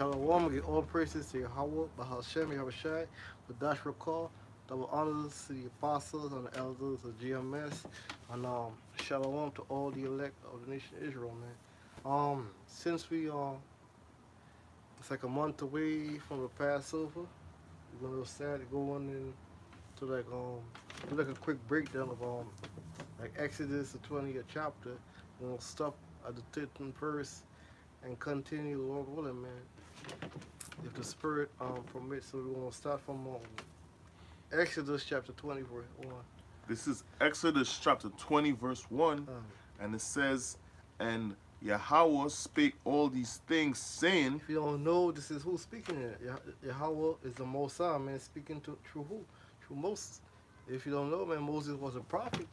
Shalom, give all praises to Yahweh, Bahashem, Yahushai, for Dash Rakal, double honors to the apostles and the elders of GMS, and Shalom to all the elect of the nation of Israel, man. Since it's like a month away from the Passover, we're gonna start going into do like a quick breakdown of like Exodus, the 20th chapter. We're gonna stop at the 13th verse and continue, Lord willing, man. If the Spirit permits, so we're gonna start from Exodus chapter 20, verse 1. This is Exodus chapter 20, verse 1, Um, and it says, "And Yahweh spake all these things, saying." if you don't know, this is who's speaking here. Yahweh is the Most High, man, speaking through who? Through Moses. If you don't know, man, Moses was a prophet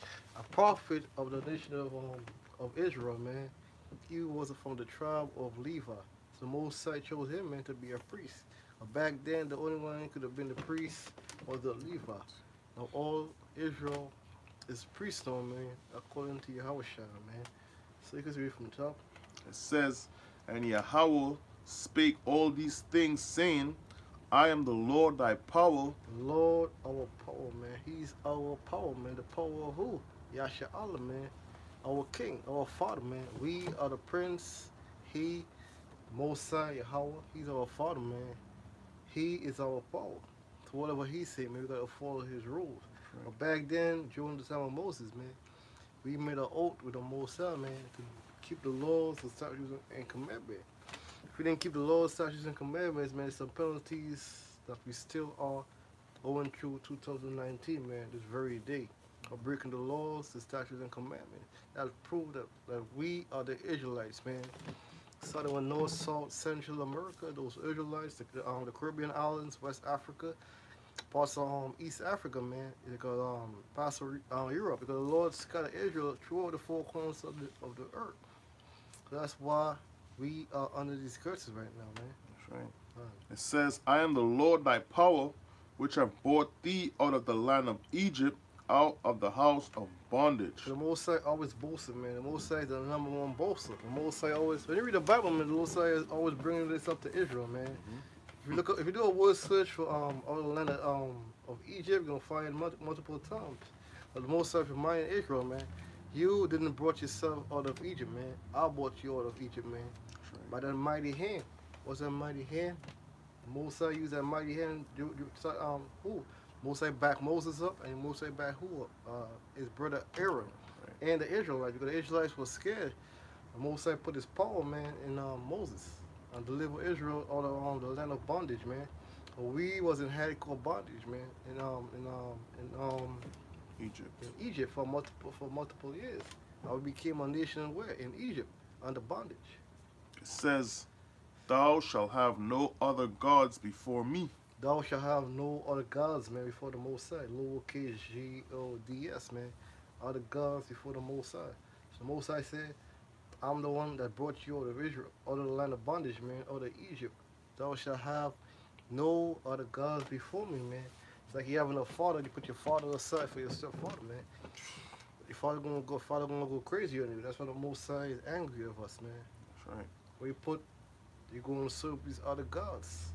of the nation of Israel, man. He was from the tribe of Levi. So Moses chose him, man, to be a priest. Back then, the only one who could have been the priest was the Levi. Now all Israel is priest, man, according to Yahweh, man. So you can read from the top. It says, "And Yahweh spake all these things, saying, I am the Lord thy power." The Lord, our power, man. He's our power, man. The power of who? Yasha Allah, man. Our king, our father, man. We are the prince. He, Mosai, Yahweh, he's our father, man. He is our power. So whatever he said, man, we gotta follow his rules. Right. But back then, during the time of Moses, man, we made an oath with the Mosai, man, to keep the laws, the statutes, and commandments. If we didn't keep the laws, statutes, and commandments, man, there's some penalties that we still are going through 2019, man, this very day, of breaking the laws, the statutes, and commandments. That prove that we are the Israelites, man. Starting with North, South, Central America, those Israelites, the Caribbean islands, West Africa, parts of East Africa, man, because parts of Europe, because the Lord scattered Israel throughout the four corners of the earth. So that's why we are under these curses right now, man. That's right. It says, "I am the Lord thy power, which have brought thee out of the land of Egypt, out of the house of bondage." The Mosai always boasted, man. The Mosai is the number one boaster. The Mosai always, when you read the Bible, man, the Mosai is always bringing this up to Israel, man. If you do a word search for all the land of Egypt, you're gonna find multiple times. But the Mosai reminding Israel, man, you didn't brought yourself out of Egypt, man. I brought you out of Egypt, man. Right. By that mighty hand. What's that mighty hand? Mosai used that mighty hand. Who? Mosai backed Moses up, and Mosai backed who up? His brother Aaron, Right. and the Israelites, because the Israelites were scared. And Mosai put his power, man, in Moses, and deliver Israel out of the land of bondage, man. We was in hardcore bondage, man, Egypt. in Egypt for multiple years. And we became a nation where? In Egypt, under bondage. It says, "Thou shalt have no other gods before me." Thou shalt have no other gods, man, before the Most High. Lowercase G-O-D-S, man. Other gods before the Most High. So the Most High said, I'm the one that brought you out of Israel, out of the land of bondage, man, out of Egypt. Thou shalt have no other gods before me, man. It's like you having a father, you put your father aside for your stepfather, man. Your father gonna go crazy on you. That's why the Most High is angry of us, man. That's right. Where you're gonna serve these other gods.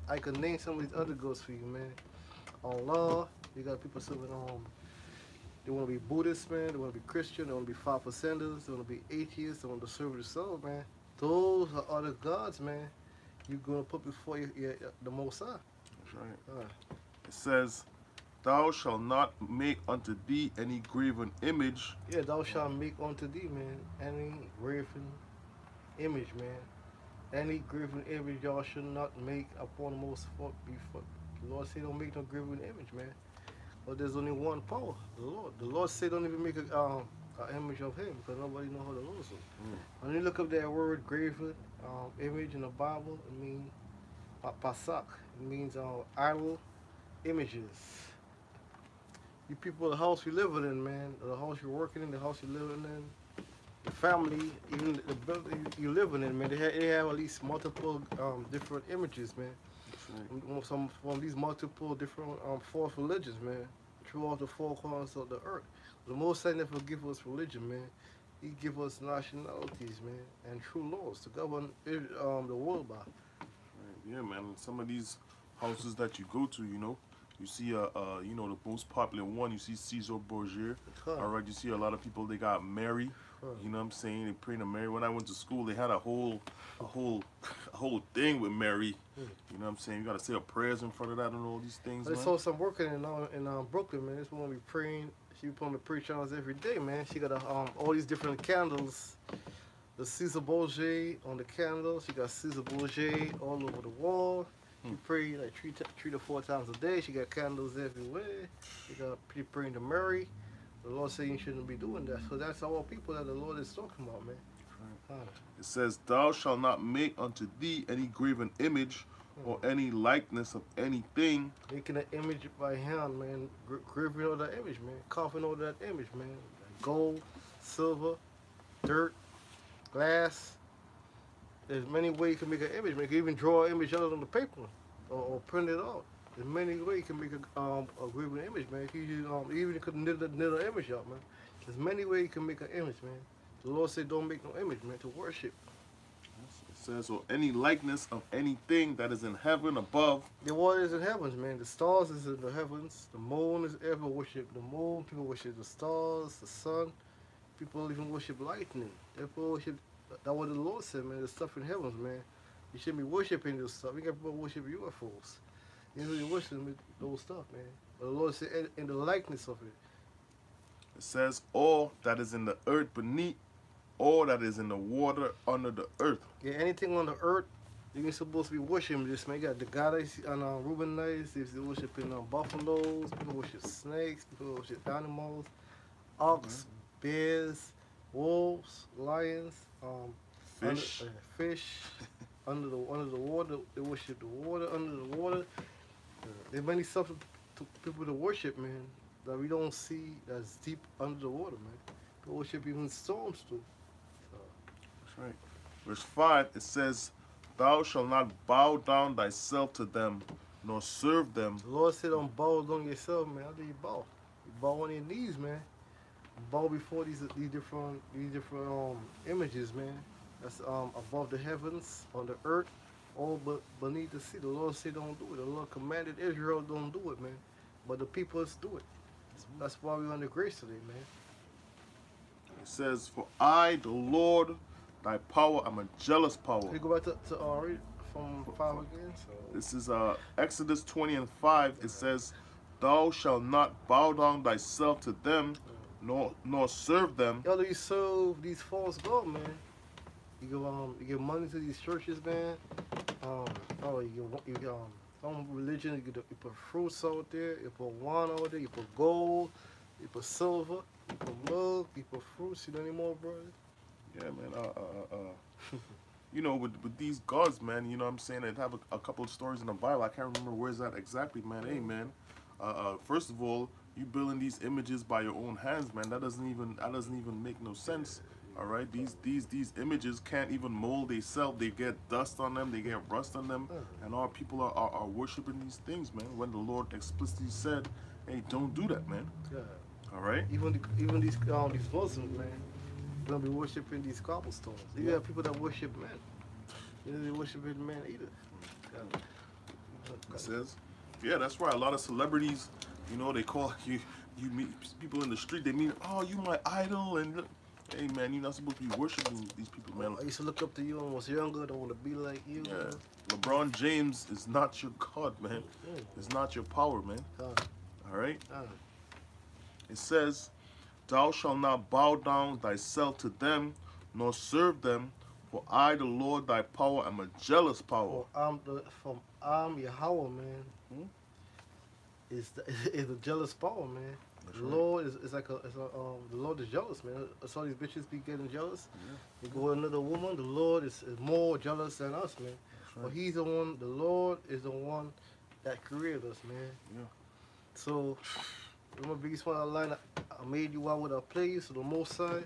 I could name some of these other gods for you, man. Allah, you got people serving they want to be Buddhist, man. They want to be Christian. They want to be 5%ers. They want to be atheists. They want to serve themselves, man. Those are other gods, man. You're gonna put before the Most High. That's right. It says, "Thou shalt not make unto thee any graven image." Yeah, thou shalt make unto thee, man, any graven image, man. Any graven image y'all should not make upon the Most High before. The Lord said don't make no graven image, man. But there's only one power, the Lord. The Lord said don't even make an image of him because nobody knows how the Lord is. When you look up that word graven image in the Bible, it means pasak. It means idol images. You people, the house you living in, man, the house you're working in, the house you're living in, the family, even the building you're living in, man, they have at least multiple different images, man. Right. Some from these multiple different false religions, man, throughout the four corners of the earth. The Most High never give us religion, man. He give us nationalities, man, and true laws to govern the world by. Yeah, man. Some of these houses that you go to, you see you know, the most popular one. You see Caesar Borgia. Huh. All right, you see a lot of people. They got Mary. Huh. You know what I'm saying? They pray to Mary. When I went to school, they had a whole, a whole thing with Mary. Hmm. You know what I'm saying? You got to say a prayers in front of that and all these things, I man. saw some working in Brooklyn, man. This woman be praying. She be putting the preach on us every day, man. She got all these different candles. The Caesar Borgia on the candle. She got Caesar Borgia all over the wall. She pray like three to four times a day. She got candles everywhere. She got people praying to Mary. The Lord said you shouldn't be doing that. So that's all people that the Lord is talking about, man. It says, "Thou shalt not make unto thee any graven image or any likeness of anything." Making an image by hand, man. Graving all that image, man. Carving all that image, man. Gold, silver, dirt, glass. There's many ways you can make an image, man. You can even draw an image out on the paper or print it out. There's many ways you can make a graven image, man. You could knit an image out, man. There's many ways you can make an image, man. The Lord said don't make no image, man, to worship. It says, "Or any likeness of anything that is in heaven above." The water is in heavens, man. The stars is in the heavens. The moon is ever worship the moon. People worship the stars, the sun. People even worship lightning. People worship. That's what the Lord said, man. The stuff in heavens, man. You shouldn't be worshiping this stuff. You got people worship UFOs. You know, you worship those stuff, man. But the Lord said in the likeness of it. It says, "All that is in the earth beneath, all that is in the water under the earth." Yeah, anything on the earth, you're supposed to be worshiping this, man. You got the goddess and Reubenites. They're worshiping buffaloes. People worship snakes. People worship animals, ox, bears, wolves, lions, Fish. fish. Under the water, they worship the water. Under the water, there's many stuff to people to worship, man, that we don't see that's deep under the water, man. People worship even storms too. So. That's right. Verse 5, it says, "Thou shalt not bow down thyself to them, nor serve them." The Lord said, "Don't bow down yourself, man. How do you bow? You bow on your knees, man. You bow before these different images, man. That's above the heavens, on the earth, all but beneath the sea." The Lord said, "Don't do it." The Lord commanded Israel, "Don't do it, man." But the people do it. That's why we're under grace today, man. It says, "For I, the Lord, thy power, am a jealous power." Can you go back to read from 5 again? So. This is Exodus 20 and 5. It says, "Thou shalt not bow down thyself to them, nor serve them." Yo, you serve these false gods, man. You give money to these churches, man. Some religion, you put fruits out there, you put wine out there, you put gold, you put silver, you put milk, you put fruits. You know anymore, brother? Yeah, man. You know, with these gods, man, you know what I'm saying? They have a couple of stories in the Bible. I can't remember where's that exactly, man. Hey, man. First of all, you building these images by your own hands, man. That doesn't even make no sense. All right, these images can't even mold themselves. They get dust on them, they get rust on them, and our people are worshiping these things, man. When the Lord explicitly said, "Hey, don't do that, man." Yeah. All right. Even these Muslims, man, don't be worshiping these cobblestones. You have people that worship men. You know, they worshiping men either. It says, yeah, that's why a lot of celebrities, you know, they call you meet people in the street. They mean, "Oh, you my idol," and hey, man, you're not supposed to be worshiping these people, man. I used to look up to you when I was younger. I want to be like you. Yeah. LeBron James is not your God, man. It's not your power, man. All right? It says, "Thou shalt not bow down thyself to them, nor serve them, for I, the Lord, thy power, am a jealous power." I'm Yahweh, man. Is a jealous power, man. The Lord is like the Lord is jealous, man. I saw these bitches be getting jealous. They go with another woman. The Lord is more jealous than us, man. But He's the one. The Lord is the one that created us, man. Yeah. So remember, biggest one of the line. I made you. Why would I play you? So the Most High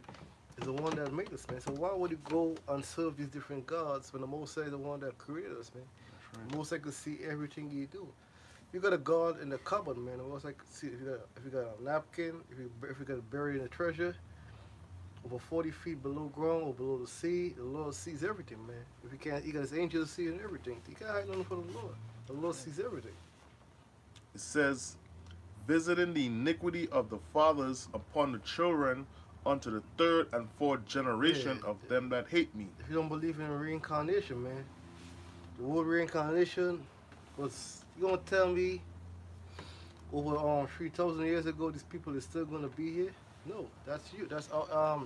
is the one that made us, man. So why would you go and serve these different gods when the Most High is the one that created us, man? Right. The Most High can see everything you do. You got a God in the cupboard, man. It was like, see if you got a napkin, if you got buried in a treasure, over 40 feet below ground or below the sea, the Lord sees everything, man. If he can't, he got his angels seeing everything. He can't hide nothing from the Lord. The Lord sees everything. It says, visiting the iniquity of the fathers upon the children unto the third and fourth generation of them that hate me. If you don't believe in reincarnation, man, the word reincarnation was, you gonna tell me over 3,000 years ago these people are still gonna be here? No, that's you. That's well,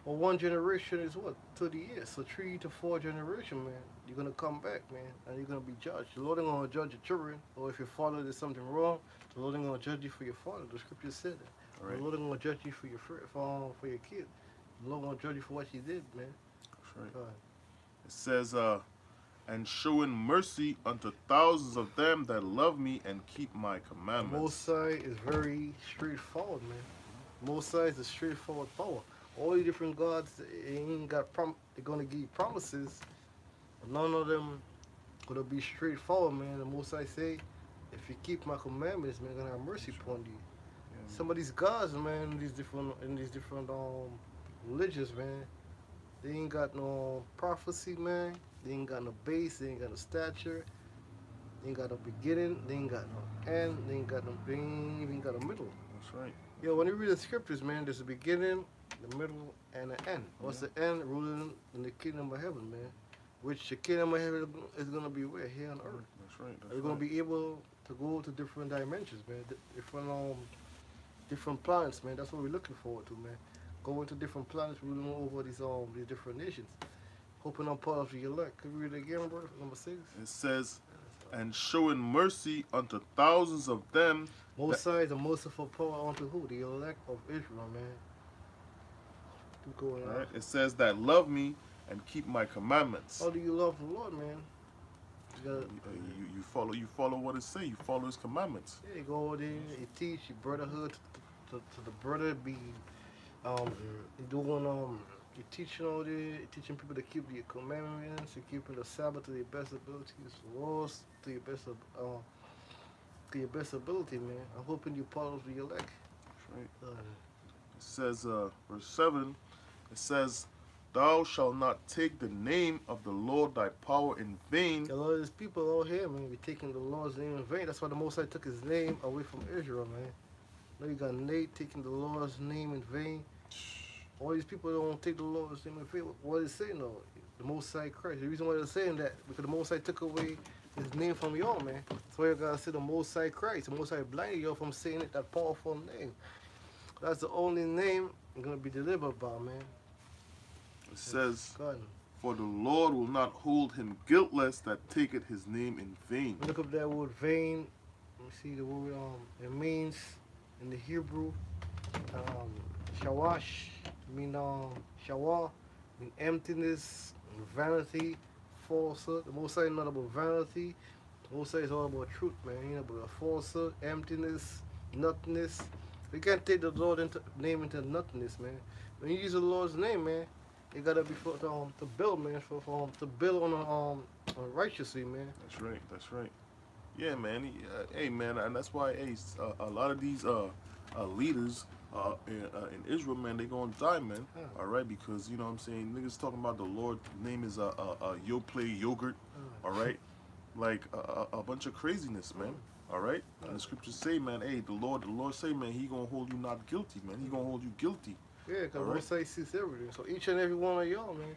one generation is what, 30 years. So 3 to 4 generation, man, you're gonna come back, man, and you're gonna be judged. The Lord ain't gonna judge your children, or if your father did something wrong, the Lord ain't gonna judge you for your father. The scripture said that. Right. The Lord ain't gonna judge you for your kid. The Lord gonna judge you for what you did, man. That's right. It says, and showing mercy unto thousands of them that love me and keep my commandments. Mosai is very straightforward, man. Mosai is a straightforward power. All the different gods, they ain't got they're gonna give you promises. But none of them gonna be straightforward, man. The Mosai say, if you keep my commandments, man, I'm gonna have mercy upon you. Yeah, Some of these gods, man, in these different religions, man, they ain't got no prophecy, man. They ain't got no base. They ain't got no stature. They ain't got no beginning. They ain't got no end. They ain't even got a middle. That's right. Yo, when you read the scriptures, man, there's a beginning, the middle, and the end. What's the end? Ruling in the kingdom of heaven, man. Which the kingdom of heaven is gonna be where? Here on earth. That's right. That's We're gonna be able to go to different dimensions, man. Different planets, man. That's what we're looking forward to, man. Going to different planets, ruling over these different nations. Hoping I'm part of the elect. Can we read it again, brother? Number 6. It says, and showing mercy unto thousands of them. Mosai is a merciful power unto who? The elect of Israel, man. Keep going on. Right? It says that love me and keep my commandments. How do you love the Lord, man? You follow what it say. You follow his commandments. Yeah, you go over there, you teach your brotherhood to the brother. Be you doing you teaching over there, you teaching people to keep your commandments, you keeping the Sabbath to your best abilities, laws to your best ability, man. I'm hoping you part of the elect. That's right. It says, verse 7. It says, thou shalt not take the name of the Lord thy power in vain. A lot of these people out here, man, be taking the Lord's name in vain. That's why the Most High took his name away from Israel, man. Now you got Nate taking the Lord's name in vain. All these people don't take the Lord's name in vain. What is it saying though? The Most High Christ. The reason why they're saying that, because the Most High took away his name from y'all, man. That's why you gotta say the Most High Christ. The Most High blinded y'all from saying it, that powerful name. That's the only name you're gonna be delivered by, man. It says, God. for the Lord will not hold him guiltless that taketh his name in vain. Look up that word vain. Let me see the word. It means in the Hebrew, shawash. Mean shawah, mean emptiness, vanity, falsehood. The Most High is not about vanity. The Most High is all about truth, man. You know, about falsehood, emptiness, nothingness. You can't take the Lord's name into nothingness, man. When you use the Lord's name, man, it gotta be for to build, man, to build on righteously, man. That's right. That's right. Yeah, man. Hey, man, and that's why a lot of these leaders in Israel, man, they gonna die, man. All right, because you know what I'm saying, niggas talking about the Lord name is yo play yogurt. All right, like a bunch of craziness, man. All right, and the scriptures say, man, hey, the Lord say, man, he gonna hold you not guilty, man. He gonna hold you guilty. Yeah, because the Most High sees everything. So each and every one of y'all, man,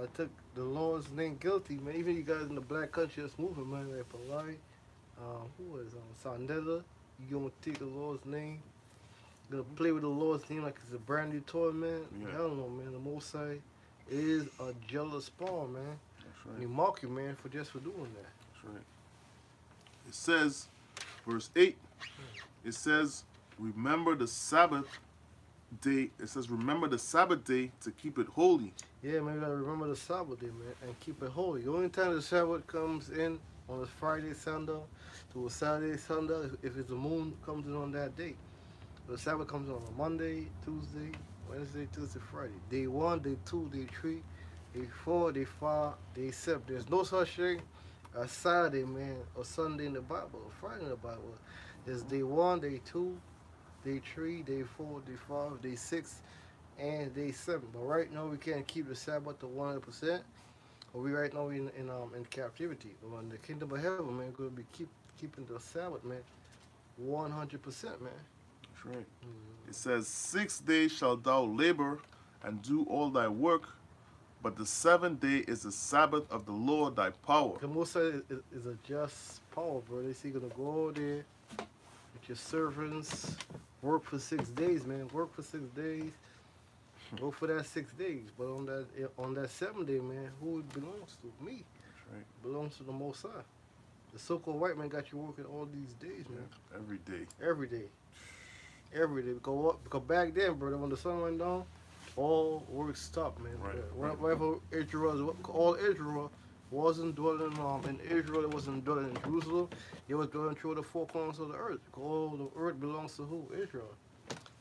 I took the Lord's name guilty, man. Even you guys in the Black Conscious Movement, man, like Polite, who was Sandela, you gonna take the Lord's name, gonna play with the Lord's name like it's a brand new toy, man. Yeah. Hell no, man. The Most High is a jealous spawn, man. That's And right. he mock you, man, for doing that. That's right. It says, verse 8, it says, remember the Sabbath day. It says, remember the Sabbath day to keep it holy. Yeah, man, we gotta remember the Sabbath day, man, and keep it holy. The only time the Sabbath comes in on a Friday, sundown, to a Saturday, sundown, if it's the moon comes in on that day. The Sabbath comes on a Monday, Tuesday, Wednesday, Thursday, Friday. Day 1, day 2, day 3, day 4, day 5, day 7. There's no such thing as Saturday, man, or Sunday in the Bible, or Friday in the Bible. There's day 1, day 2, day 3, day 4, day 5, day 6, and day 7. But right now we can't keep the Sabbath to 100%. But we right now in captivity. But in the kingdom of heaven, man, we're gonna be keeping the Sabbath, man, 100%, man. That's right. It says, 6 days shalt thou labor and do all thy work, but the 7th day is the Sabbath of the Lord thy power. The Most High is a just power, brother. He's gonna go out there with your servants, work for 6 days, man. Work for 6 days. Work for that 6 days. But on that 7th day, man, who it belongs to? Me. That's right. It belongs to the Most High. The so-called white man got you working all these days, man. Yeah, every day. Every day. Every day. Because back then, brother, when the sun went down, all work stopped, man. Right. Wherever Israel, all Israel wasn't dwelling in Israel, it wasn't dwelling in Jerusalem. It was dwelling through the four corners of the earth. All the earth belongs to who? Israel.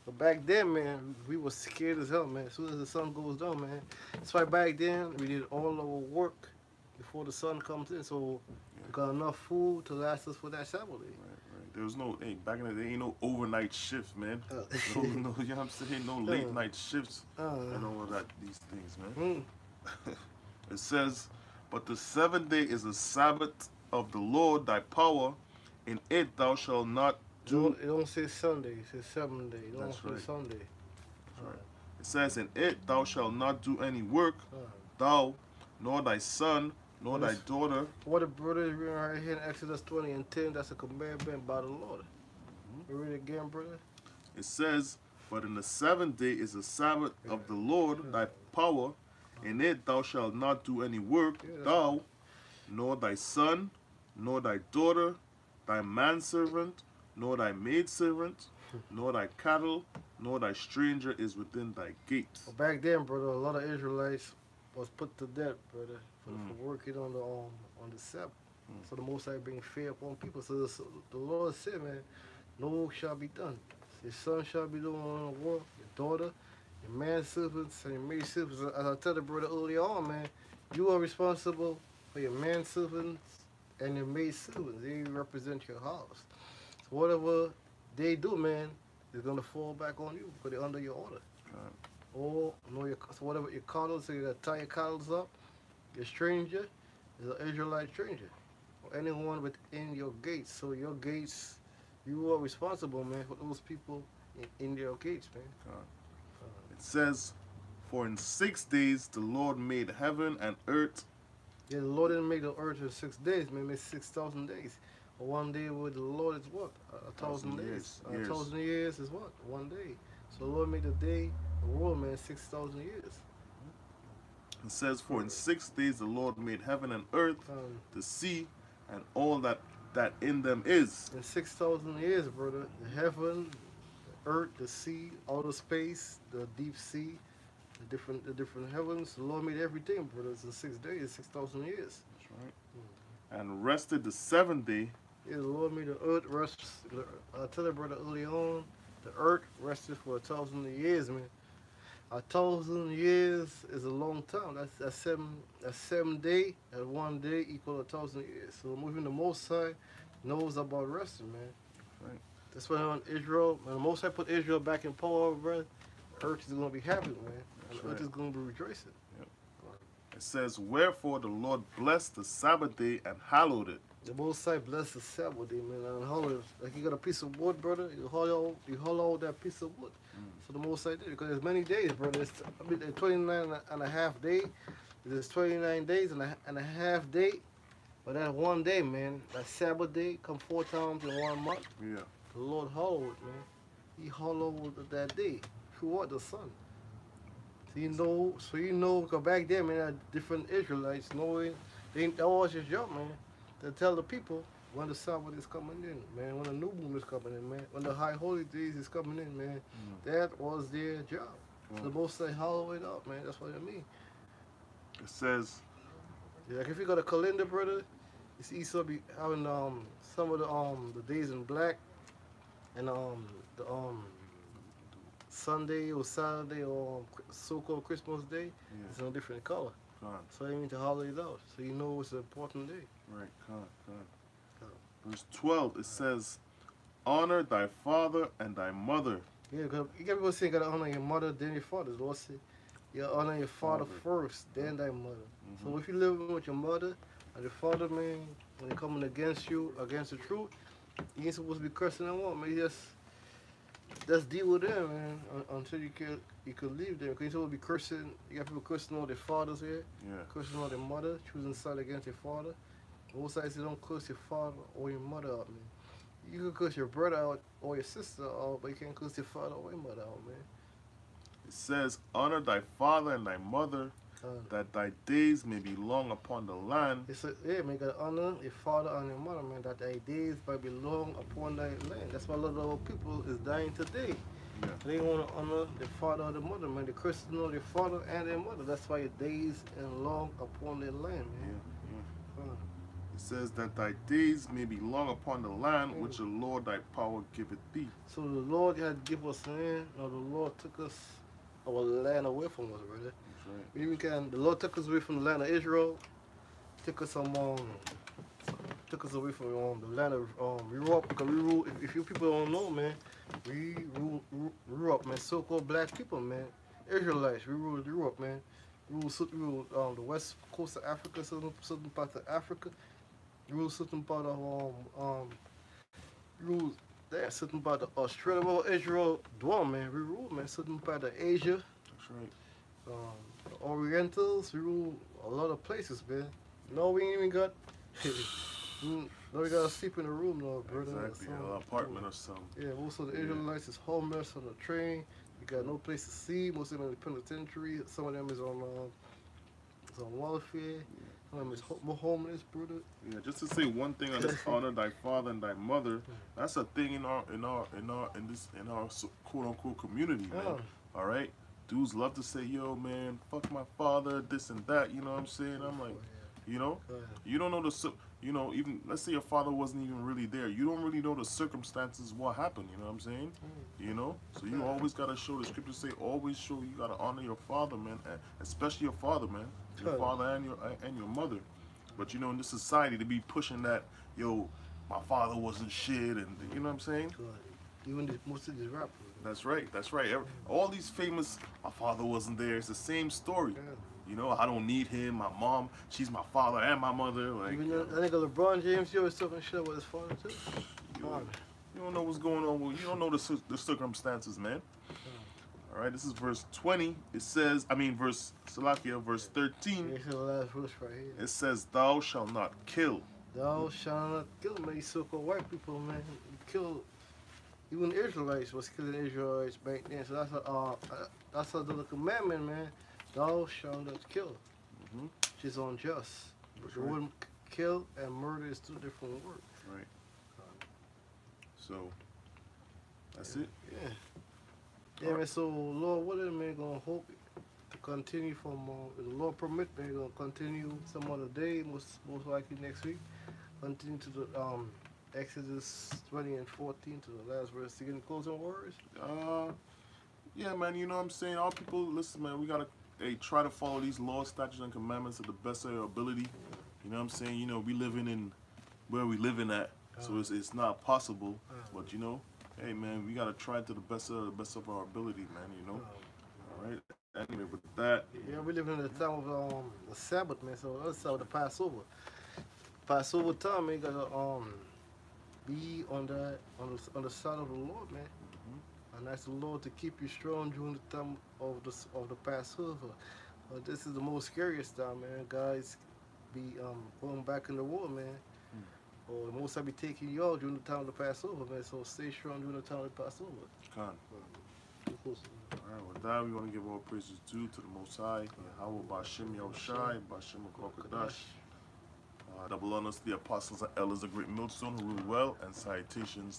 But back then, man, we were scared as hell, man. As soon as the sun goes down, man. That's why back then we did all our work before the sun comes in. So we got enough food to last us for that Sabbath day. Right. There was no, back in the day, ain't no overnight shifts, man. No, you know what I'm saying? No late night shifts and all of that, these things, man. It says, but the 7th day is the Sabbath of the Lord thy power. In it thou shalt not do. It don't say Sunday, it says 7th day. It don't say Sunday. That's right. It says, in it thou shalt not do any work, thou, nor thy son, nor thy daughter. What the brother is reading right here in Exodus 20 and 10, that's a commandment by the Lord. Read it again, brother. It says, but in the 7th day is the Sabbath of the Lord thy power. In it thou shalt not do any work, thou, nor thy son, nor thy daughter, thy manservant, nor thy maidservant, nor thy cattle, nor thy stranger is within thy gates. Well, back then, brother, a lot of Israelites was put to death, brother, for working on the Sabbath. So the Most High bring fear upon people. So the Lord said, man, no work shall be done. Your son shall be doing the work, your daughter, your manservants, and your maidservants. As I tell the brother earlier on, man, you are responsible for your manservants and your maidservants. They represent your house. So whatever they do, man, is going to fall back on you because they're under your order. Or so whatever your cattle, so you got to tie your cattle up. Your stranger is an Israelite stranger. Or anyone within your gates. So your gates, you are responsible, man, for those people in their gates, man. It says, for in 6 days the Lord made heaven and earth. Yeah, the Lord didn't make the earth in 6 days, man. It made 6,000 days. But 1 day with the Lord is what? 1,000 days. 1,000 years is what? 1 day. So the Lord made the day, the world, man, 6,000 years. It says, for in 6 days the Lord made heaven and earth, the sea, and all that in them is. In 6,000 years, brother, the heaven, the earth, the sea, outer space, the deep sea, the different heavens. The Lord made everything, brother. It's in 6 days, 6,000 years. That's right. And rested the 7th day. Yeah, the Lord made the earth rest. I tell you, brother, early on, the earth rested for 1,000 years, man. 1,000 years is a long time. That's 7 days. That 1 day equal 1,000 years. So moving the Most High knows about resting, man. Right. That's why when the Most High put Israel back in power, brother, the earth is gonna be happy, man. And the earth is gonna be rejoicing. Yep. It says, wherefore the Lord blessed the Sabbath day and hallowed it. The Most High blessed the Sabbath day, man, and hollow. Like you got a piece of wood, brother, you hollow that piece of wood. So the Most High did, because there's many days, brother. It's 29 and a half day. There's 29 days and a half day. But that 1 day, man, that Sabbath day come 4 times in 1 month. Yeah. The Lord hollowed, man. He hollowed that day. Through what? The sun. So you know, because back then, man, different Israelites knowing, that was his job, man, to tell the people when the Sabbath is coming in, man, when the new moon is coming in, man, when the high holy days is coming in, man. That was their job. The Most High hollow it up, man. That's what I mean. It says, yeah, like if you got a calendar, brother, it's easy be having some of the days in black, and the Sunday or Saturday or so-called Christmas day, it's in a different color. So I mean to hollow it out, so you know it's an important day. Right, Verse 12, it says, honor thy father and thy mother, Yeah, because you got people saying you gotta honor your mother, then your father. The Lord say, you honor your father first, then thy mother. So if you living with your mother and your father, man, when they coming against you, against the truth, you ain't supposed to be cursing them out, man. Just deal with them, man, until you can leave them. Because you're supposed to be cursing. You got people cursing all their fathers here, Yeah. cursing all their mother, choosing side against your father. Both sides say don't curse your father or your mother out, man. You can curse your brother out or your sister out, but you can't curse your father or your mother out, man. It says, honor thy father and thy mother, that thy days may be long upon the land. It's a, yeah, man, you gotta honor your father and your mother, man, that thy days might be long upon thy land. That's why a lot of our people is dying today. Yeah. They want to honor their father or their mother, man. They Christians know their father and their mother. That's why your days and long upon their land, man. Yeah. It says that thy days may be long upon the land which the Lord thy power giveth thee. So the Lord had give us land, or the Lord took us our land away from us, brother. That's right. Maybe we can. The Lord took us away from the land of Israel. Took us took us away from the land of Europe. Because we rule. If you people don't know, man, we rule Europe, man. So-called black people, man. Israelites. We ruled Europe, man. We ruled the west coast of Africa, certain parts of Africa. We ruled certain part of we ruled there, certain part of Australia. Well, Israel dwell, man. We ruled, man. Certain part of Asia. That's right. The Orientals, we rule a lot of places, man. No, we ain't even got. No, we gotta sleep in a room, no, brother. Exactly. An apartment or something. Yeah, most of the Israelites is homeless on the train. You got no place to sleep. Most of them in the penitentiary. Some of them is on welfare. Some of them is homeless, brother. Yeah, just to say one thing on this, honor thy father and thy mother. That's a thing in our quote unquote community, man. All right, dudes love to say, yo, man, fuck my father, this and that. You know what I'm saying? I'm like, you know, you don't know even let's say your father wasn't even really there. You don't really know the circumstances what happened. You know what I'm saying? You know, so you always gotta show. The scriptures say always show. You gotta honor your father, man, especially your father, man, your father and your mother. But you know, in this society, to be pushing that, yo, my father wasn't shit, and you know what I'm saying? Even most of these rappers. That's right. That's right. All these famous, my father wasn't there. It's the same story. You know, I don't need him. My mom, she's my father and my mother. Like, even that nigga LeBron James, he always talking shit about his father too. You don't know what's going on. You don't know the circumstances, man. All right, this is verse 20. It says, verse Salakia, verse 13. This is the last verse right here. It says, thou shalt not kill. Thou shalt not kill, man. These so-called white people, man. You kill. Even the Israelites was killing Israelites back then. So that's another commandment, man. Thou shalt not kill. Which is unjust. But the word kill and murder is two different words. Right. So, that's it. Yeah. Yeah, man. So, Lord, what is man gonna hope to continue from? If the Lord permit, man, gonna continue some other day, most likely next week. Continue to the Exodus 20 and 14 to the last verse. To get closing words. Yeah, man. You know what I'm saying? All people, listen, man. We gotta try to follow these laws, statutes, and commandments to the best of our ability. You know what I'm saying? You know, we living in where we living at, so it's not possible. But you know, hey, man, we gotta try to the best of our ability, man. You know. All right. Anyway, with that. Yeah, we living in the time of the Sabbath, man. So let's start with the Passover. Passover time, man, you gotta be on the side of the Lord, man. And ask the Lord to keep you strong during the time of the Passover. This is the most scariest time, man. Guys be going back in the war, man. Or the most I be taking you out during the time of the Passover, man. So stay strong during the time of the Passover. Con. Alright, with that, we want to give all praises due to the Most High. Yahweh Bashim Yahushai, Bashim Kokodash. Double honors to the apostles and elders of Great Millstone who rule well, and salutations